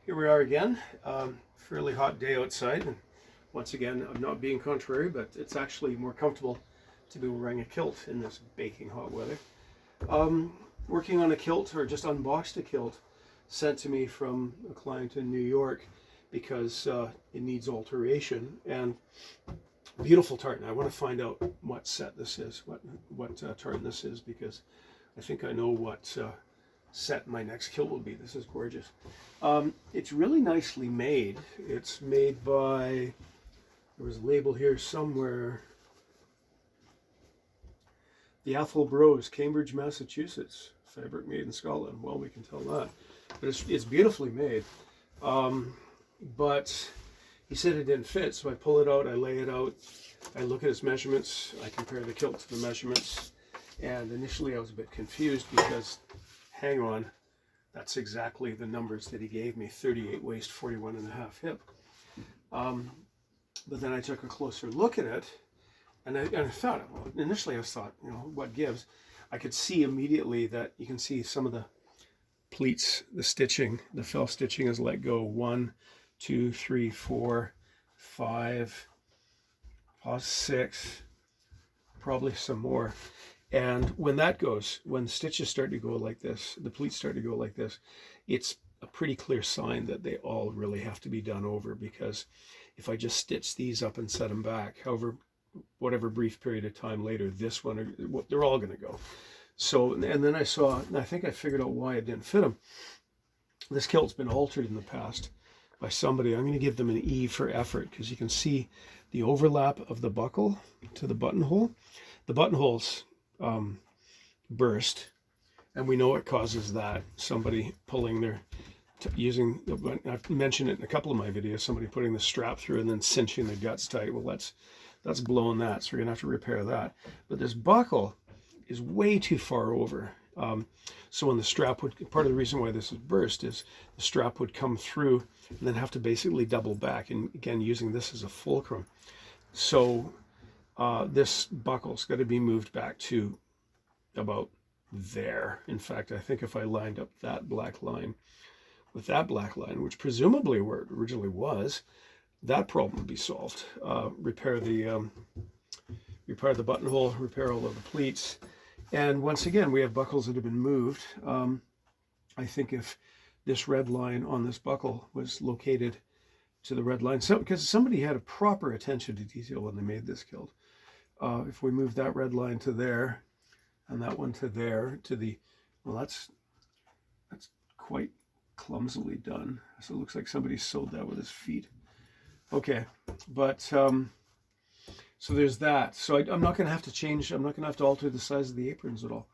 Here we are again. Fairly hot day outside, and once again, I'm not being contrary, but it's actually more comfortable to be wearing a kilt in this baking hot weather. Working on a kilt, or just unboxed a kilt, sent to me from a client in New York because it needs alteration. And beautiful tartan. I want to find out what set this is, what tartan this is, because I think I know what set my next kilt will be. This is gorgeous. It's really nicely made. It's made by, there was a label here somewhere, the Athol Bros, Cambridge, Massachusetts. Fabric made in Scotland. Well, we can tell that. But it's beautifully made. But he said it didn't fit, so I pull it out, I lay it out, I look at its measurements, I compare the kilt to the measurements, and initially I was a bit confused because, hang on, that's exactly the numbers that he gave me, 38 waist, 41 and a half hip. But then I took a closer look at it, and I thought, well, initially I thought, you know, what gives? I could see immediately that you can see some of the pleats, the stitching, the fell stitching is let go. 1, 2, 3, 4, 5, 6, probably some more. And when that goes, when the stitches start to go like this, the pleats start to go like this, it's a pretty clear sign that they all really have to be done over, because if I just stitch these up and set them back, however, whatever brief period of time later, this one, they're all going to go. So, and then I think I figured out why it didn't fit them. This kilt's been altered in the past by somebody. I'm going to give them an E for effort, because you can see the overlap of the buckle to the buttonhole. The buttonholes burst, and we know it causes that. Somebody pulling their, using, I've mentioned it in a couple of my videos, somebody putting the strap through and then cinching the guts tight. Well, that's blowing that, so we're gonna have to repair that. But this buckle is way too far over. So when the strap would, part of the reason why this is burst is the strap would come through and then have to basically double back, and again using this as a fulcrum. So this buckle's got to be moved back to about there. In fact, I think if I lined up that black line with that black line, which presumably where it originally was, that problem would be solved. Repair the buttonhole, repair all of the pleats. And once again, we have buckles that have been moved. I think if this red line on this buckle was located to the red line, because somebody had a proper attention to detail when they made this kilt. If we move that red line to there, and that one to there, to the, well, that's quite clumsily done. So it looks like somebody sewed that with his feet. Okay, but so there's that. So I'm not going to have to change, I'm not going to have to alter the size of the aprons at all,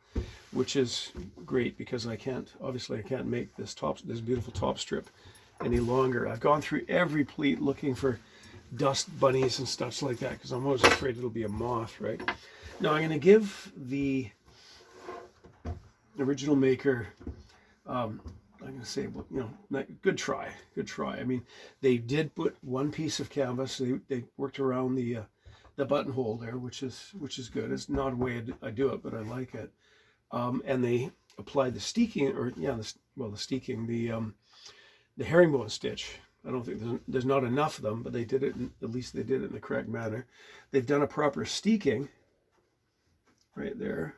which is great, because obviously I can't make this beautiful top strip any longer. I've gone through every pleat looking for dust bunnies and stuff like that, because I'm always afraid it'll be a moth, right? Now I'm going to give the original maker, I'm going to say, you know, good try. I mean, they did put one piece of canvas. They worked around the buttonhole there, which is good. It's not a way I do it, but I like it. And they applied the steeking, or yeah, the steeking, the herringbone stitch. I don't think there's not enough of them, but they did it. At least they did it in the correct manner. They've done a proper steeking right there,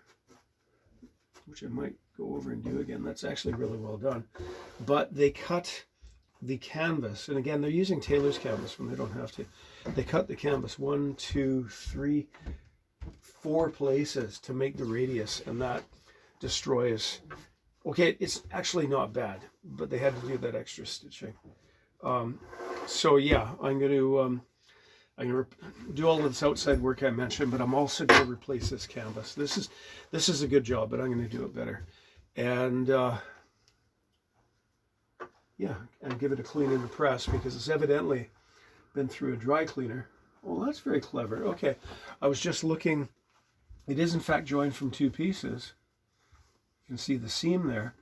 which I might go over and do again. That's actually really well done. But they cut the canvas, and again, they're using tailor's canvas when they don't have to. They cut the canvas 1, 2, 3, 4 places to make the radius, and that destroys. Okay, it's actually not bad, but they had to do that extra stitching. So yeah, I'm going to do all of this outside work I mentioned, but I'm also going to replace this canvas. This is a good job, but I'm going to do it better. And yeah, and give it a clean in the press, because it's evidently been through a dry cleaner. Well, that's very clever. Okay, I was just looking. It is in fact joined from 2 pieces. You can see the seam there.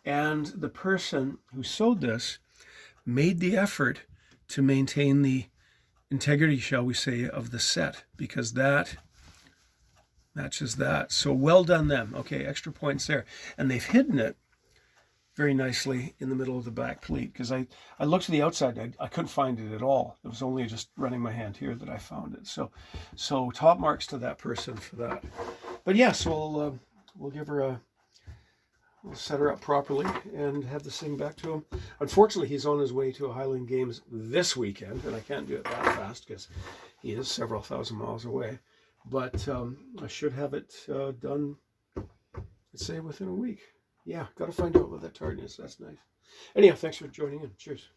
And the person who sewed this made the effort to maintain the integrity, shall we say, of the set, because that matches that. So well done them. Okay, extra points there. And they've hidden it very nicely in the middle of the back pleat, because I looked to the outside, I couldn't find it at all. It was only just running my hand here that I found it. So top marks to that person for that. But yeah, so we'll give her we'll set her up properly and have this thing back to him. Unfortunately, he's on his way to a Highland Games this weekend, and I can't do it that fast because he is several thousand miles away. But I should have it done, let's say, within a week. Yeah, got to find out what that target is. That's nice. Anyhow, thanks for joining in. Cheers.